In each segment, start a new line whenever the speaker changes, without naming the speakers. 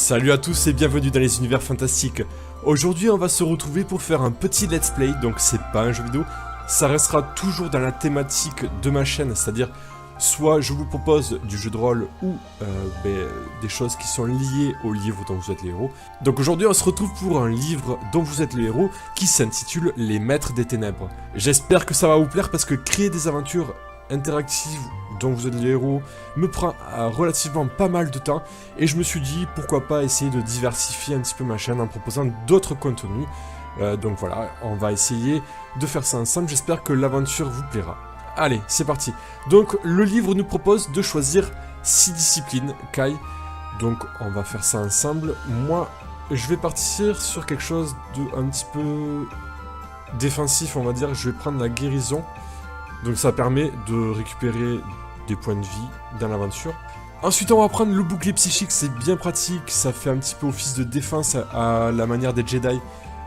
Salut à tous et bienvenue dans les univers fantastiques. Aujourd'hui on va se retrouver pour faire un petit let's play, donc c'est pas un jeu vidéo, ça restera toujours dans la thématique de ma chaîne, c'est-à-dire soit je vous propose du jeu de rôle ou des choses qui sont liées au livre dont vous êtes les héros. Donc aujourd'hui on se retrouve pour un livre dont vous êtes les héros qui s'intitule Les Maîtres des Ténèbres. J'espère que ça va vous plaire parce que créer des aventures interactive dont vous êtes les héros me prend relativement pas mal de temps et je me suis dit pourquoi pas essayer de diversifier un petit peu ma chaîne en proposant d'autres contenus. Donc voilà, on va essayer de faire ça ensemble, j'espère que l'aventure vous plaira. Allez, c'est parti. Donc le livre nous propose de choisir 6 disciplines, Kai. Donc on va faire ça ensemble. Moi, je vais partir sur quelque chose de un petit peu défensif, on va dire. Je vais prendre la guérison. Donc ça permet de récupérer des points de vie dans l'aventure. Ensuite on va prendre le bouclier psychique, c'est bien pratique, ça fait un petit peu office de défense à la manière des Jedi.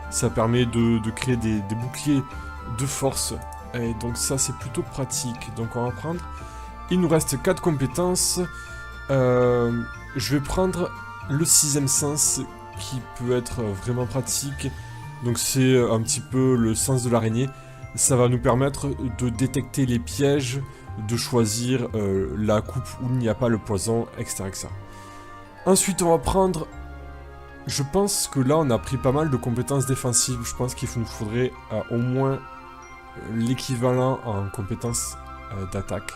Ça permet de créer des boucliers de force, et donc ça c'est plutôt pratique. Donc on va prendre, il nous reste 4 compétences. Je vais prendre le 6ème sens qui peut être vraiment pratique. Donc c'est un petit peu le sens de l'araignée. Ça va nous permettre de détecter les pièges, de choisir la coupe où il n'y a pas le poison, etc., etc. Ensuite, on va prendre... Je pense que là, on a pris pas mal de compétences défensives. Je pense qu'il nous faudrait au moins l'équivalent en compétences d'attaque.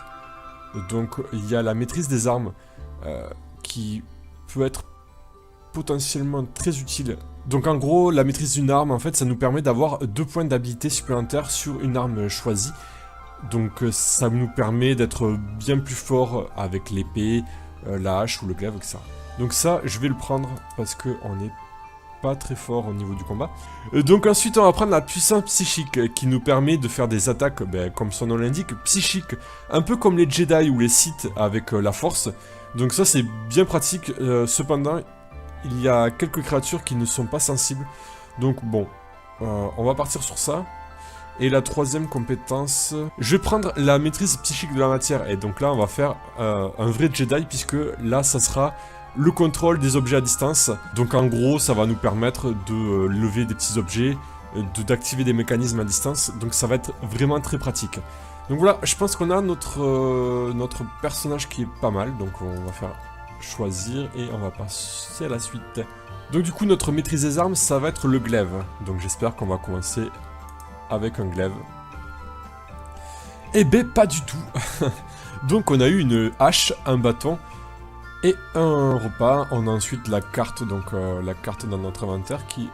Donc, il y a la maîtrise des armes qui peut être potentiellement très utile. Donc en gros, la maîtrise d'une arme, en fait, ça nous permet d'avoir 2 points d'habilité supplémentaires sur une arme choisie. Donc ça nous permet d'être bien plus fort avec l'épée, la hache ou le glaive, etc. Donc ça, je vais le prendre parce qu'on n'est pas très fort au niveau du combat. Donc ensuite, on va prendre la puissance psychique qui nous permet de faire des attaques, comme son nom l'indique, psychiques. Un peu comme les Jedi ou les Sith avec la force. Donc ça, c'est bien pratique. Cependant, il y a quelques créatures qui ne sont pas sensibles. Donc bon, on va partir sur ça. Et la 3ème compétence... Je vais prendre la maîtrise psychique de la matière. Et donc là, on va faire un vrai Jedi, puisque là, ça sera le contrôle des objets à distance. Donc en gros, ça va nous permettre de lever des petits objets, d'activer des mécanismes à distance. Donc ça va être vraiment très pratique. Donc voilà, je pense qu'on a notre personnage qui est pas mal. Donc on va faire... choisir et on va passer à la suite. Donc du coup notre maîtrise des armes ça va être le glaive. Donc j'espère qu'on va commencer avec un glaive. Eh ben pas du tout. Donc on a eu une hache, un bâton et un repas. On a ensuite la carte, donc la carte dans notre inventaire qui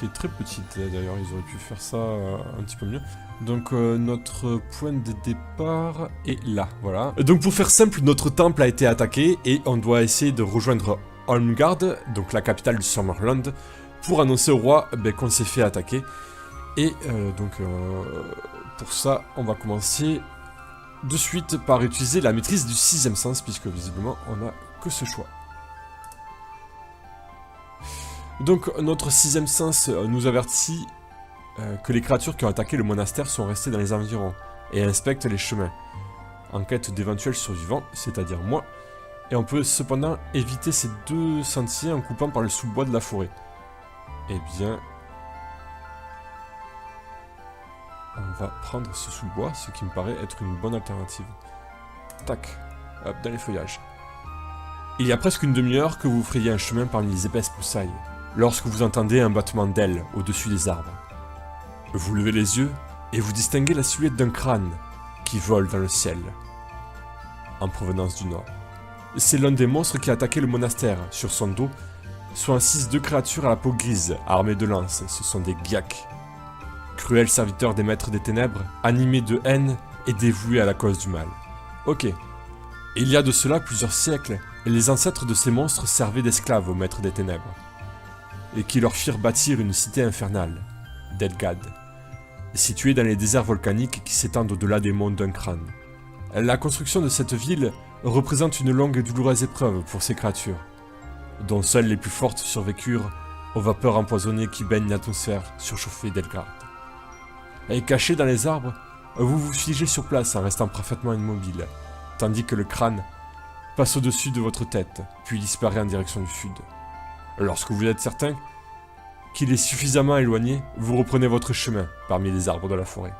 est très petite. D'ailleurs ils auraient pu faire ça un petit peu mieux. Donc notre point de départ est là, voilà. Donc pour faire simple, notre temple a été attaqué et on doit essayer de rejoindre Holmgard, donc la capitale du Summerland, pour annoncer au roi qu'on s'est fait attaquer. Et pour ça, on va commencer de suite par utiliser la maîtrise du 6ème sens, puisque visiblement on n'a que ce choix. Donc notre 6ème sens nous avertit que les créatures qui ont attaqué le monastère sont restées dans les environs et inspectent les chemins, en quête d'éventuels survivants, c'est-à-dire moi, et on peut cependant éviter ces 2 sentiers en coupant par le sous-bois de la forêt. Eh bien, on va prendre ce sous-bois, ce qui me paraît être une bonne alternative. Tac, hop, dans les feuillages. Il y a presque une demi-heure que vous frayez un chemin parmi les épaisses broussailles, lorsque vous entendez un battement d'ailes au-dessus des arbres. Vous levez les yeux et vous distinguez la silhouette d'un crâne qui vole dans le ciel, en provenance du nord. C'est l'un des monstres qui a attaqué le monastère. Sur son dos sont assises 2 créatures à la peau grise, armées de lances. Ce sont des Gyak, cruels serviteurs des maîtres des ténèbres, animés de haine et dévoués à la cause du mal. Ok. Il y a de cela plusieurs siècles, les ancêtres de ces monstres servaient d'esclaves aux maîtres des ténèbres, et qui leur firent bâtir une cité infernale, Delgad, située dans les déserts volcaniques qui s'étendent au-delà des monts d'un crâne. La construction de cette ville représente une longue et douloureuse épreuve pour ces créatures, dont seules les plus fortes survécurent aux vapeurs empoisonnées qui baignent l'atmosphère surchauffée d'Elgard. Et cachés dans les arbres, vous vous figez sur place en restant parfaitement immobile, tandis que le crâne passe au-dessus de votre tête, puis disparaît en direction du sud. Lorsque vous êtes certain qu'il est suffisamment éloigné, vous reprenez votre chemin parmi les arbres de la forêt.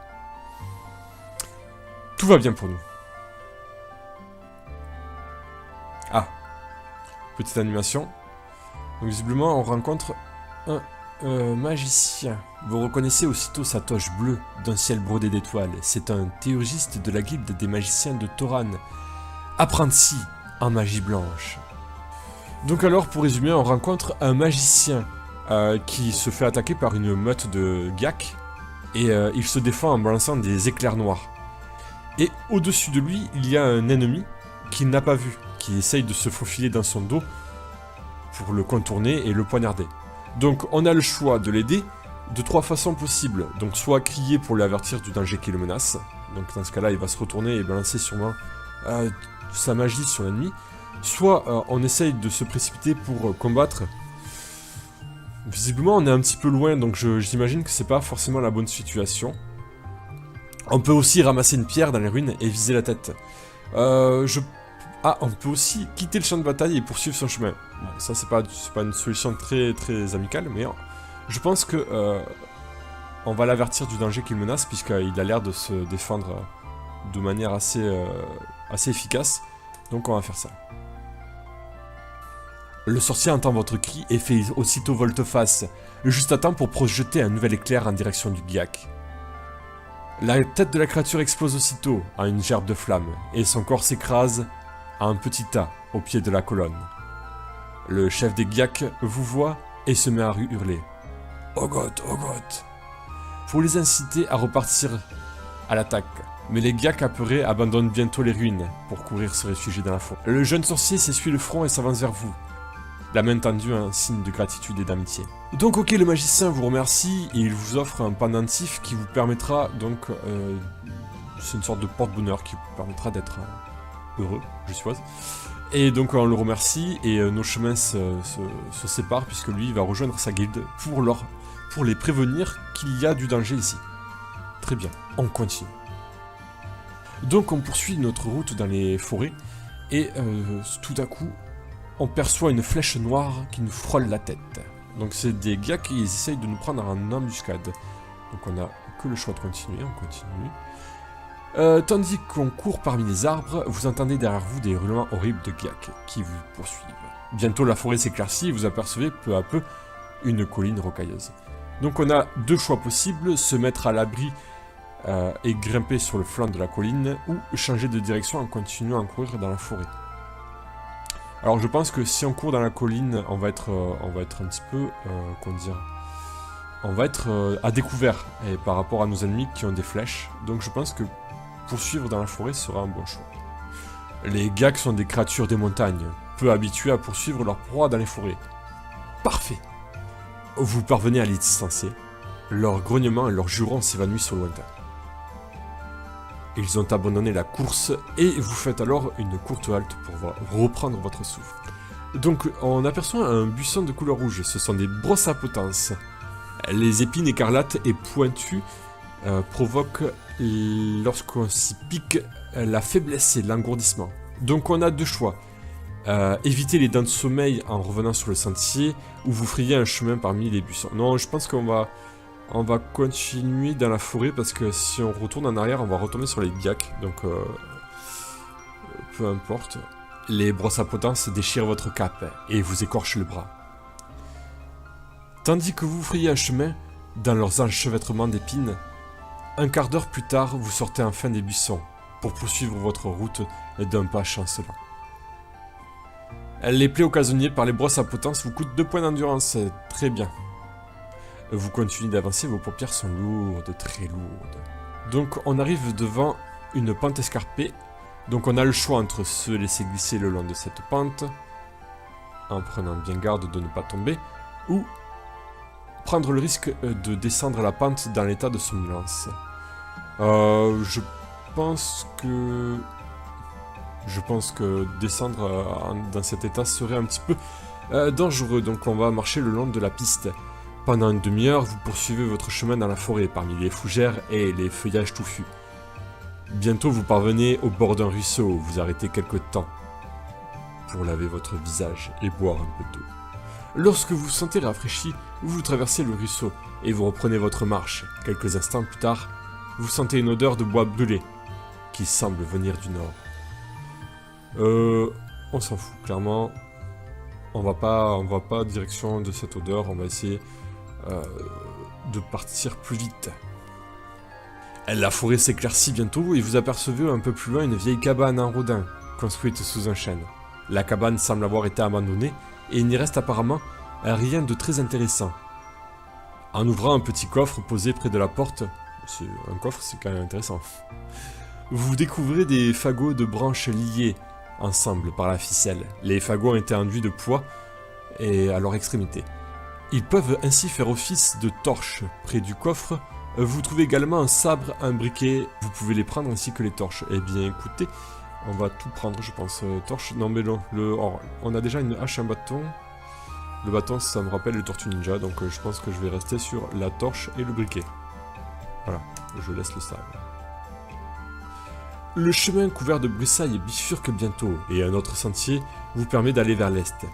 Tout va bien pour nous. Ah, petite animation. Donc visiblement on rencontre un magicien. Vous reconnaissez aussitôt sa toche bleue d'un ciel brodé d'étoiles. C'est un théurgiste de la guilde des magiciens de Toran, apprenti en magie blanche. Donc alors, pour résumer, on rencontre un magicien qui se fait attaquer par une meute de Gyak, et il se défend en balançant des éclairs noirs. Et au-dessus de lui, il y a un ennemi qu'il n'a pas vu, qui essaye de se faufiler dans son dos pour le contourner et le poignarder. Donc on a le choix de l'aider de 3 façons possibles. Donc soit crier pour l'avertir du danger qui le menace, donc dans ce cas-là il va se retourner et balancer sûrement sa magie sur l'ennemi. Soit on essaye de se précipiter pour combattre. Visiblement on est un petit peu loin, donc j'imagine que c'est pas forcément la bonne situation. On peut aussi ramasser une pierre dans les ruines et viser la tête. On peut aussi quitter le champ de bataille et poursuivre son chemin. Bon, ça c'est pas une solution très amicale, mais je pense que on va l'avertir du danger qu'il menace, puisqu'il a l'air de se défendre de manière assez efficace. Donc on va faire ça. Le sorcier entend votre cri et fait aussitôt volte-face, juste à temps pour projeter un nouvel éclair en direction du Gyak. La tête de la créature explose aussitôt en une gerbe de flammes, et son corps s'écrase à un petit tas au pied de la colonne. Le chef des Gyak vous voit et se met à hurler. Ogot, Ogot, pour les inciter à repartir à l'attaque. Mais les Gyak apeurés abandonnent bientôt les ruines pour courir se réfugier dans la forêt. Le jeune sorcier s'essuie le front et s'avance vers vous, la main tendue en signe de gratitude et d'amitié. Donc ok, le magicien vous remercie et il vous offre un pendentif qui vous permettra donc... c'est une sorte de porte-bonheur qui vous permettra d'être heureux, je suppose. Et donc on le remercie et nos chemins se séparent, puisque lui il va rejoindre sa guilde pour les prévenir qu'il y a du danger ici. Très bien, on continue. Donc on poursuit notre route dans les forêts et tout à coup on perçoit une flèche noire qui nous frôle la tête. Donc c'est des gars qui essayent de nous prendre en embuscade. Donc on n'a que le choix de continuer, on continue. Tandis qu'on court parmi les arbres, vous entendez derrière vous des hurlements horribles de Gyak qui vous poursuivent. Bientôt la forêt s'éclaircit et vous apercevez peu à peu une colline rocailleuse. Donc on a 2 choix possibles, se mettre à l'abri et grimper sur le flanc de la colline, ou changer de direction en continuant à courir dans la forêt. Alors je pense que si on court dans la colline, on va être un petit peu, on va être à découvert et par rapport à nos ennemis qui ont des flèches. Donc je pense que poursuivre dans la forêt sera un bon choix. Les Gyak sont des créatures des montagnes, peu habituées à poursuivre leurs proies dans les forêts. Parfait. Vous parvenez à les distancer. Leurs grognements et leurs jurons s'évanouissent au lointain. Ils ont abandonné la course et vous faites alors une courte halte pour reprendre votre souffle. Donc on aperçoit un buisson de couleur rouge, ce sont des brosses à potence. Les épines écarlates et pointues provoquent, lorsqu'on s'y pique, la faiblesse et l'engourdissement. Donc on a 2 choix. Éviter les dents de sommeil en revenant sur le sentier, ou vous frayez un chemin parmi les buissons. Non, je pense qu'on va continuer dans la forêt, parce que si on retourne en arrière, on va retomber sur les Gyak, donc peu importe. Les brosses à potence déchirent votre cape et vous écorchent le bras. Tandis que vous frayez un chemin dans leurs enchevêtrements d'épines, un quart d'heure plus tard, vous sortez enfin des buissons pour poursuivre votre route d'un pas chancelant. Les plaies occasionnées par les brosses à potence vous coûtent 2 points d'endurance, très bien. Vous continuez d'avancer, vos paupières sont lourdes, très lourdes. Donc on arrive devant une pente escarpée. Donc on a le choix entre se laisser glisser le long de cette pente, en prenant bien garde de ne pas tomber, ou prendre le risque de descendre la pente dans l'état de somnolence. Je pense que descendre dans cet état serait un petit peu dangereux. Donc on va marcher le long de la piste. Pendant une demi-heure, vous poursuivez votre chemin dans la forêt, parmi les fougères et les feuillages touffus. Bientôt, vous parvenez au bord d'un ruisseau, vous arrêtez quelque temps pour laver votre visage et boire un peu d'eau. Lorsque vous vous sentez rafraîchi, vous traversez le ruisseau et vous reprenez votre marche. Quelques instants plus tard, vous sentez une odeur de bois brûlé qui semble venir du nord. On s'en fout, clairement. On va pas direction de cette odeur, on va essayer de partir plus vite. La forêt s'éclaircit bientôt et vous apercevez un peu plus loin une vieille cabane en rodin, construite sous un chêne. La cabane semble avoir été abandonnée et il n'y reste apparemment rien de très intéressant. En ouvrant un petit coffre posé près de la porte, un coffre c'est quand même intéressant, vous découvrez des fagots de branches liés ensemble par la ficelle. Les fagots ont été enduits de poids et à leur extrémité. Ils peuvent ainsi faire office de torches. Près du coffre, vous trouvez également un sabre, un briquet, vous pouvez les prendre ainsi que les torches. Eh bien écoutez, on va tout prendre je pense. Torche, non mais non, on a déjà une hache, un bâton. Le bâton ça me rappelle les tortues ninja, donc je pense que je vais rester sur la torche et le briquet. Voilà, je laisse le sabre. Le chemin couvert de broussailles bifurque bientôt, et un autre sentier vous permet d'aller vers l'est.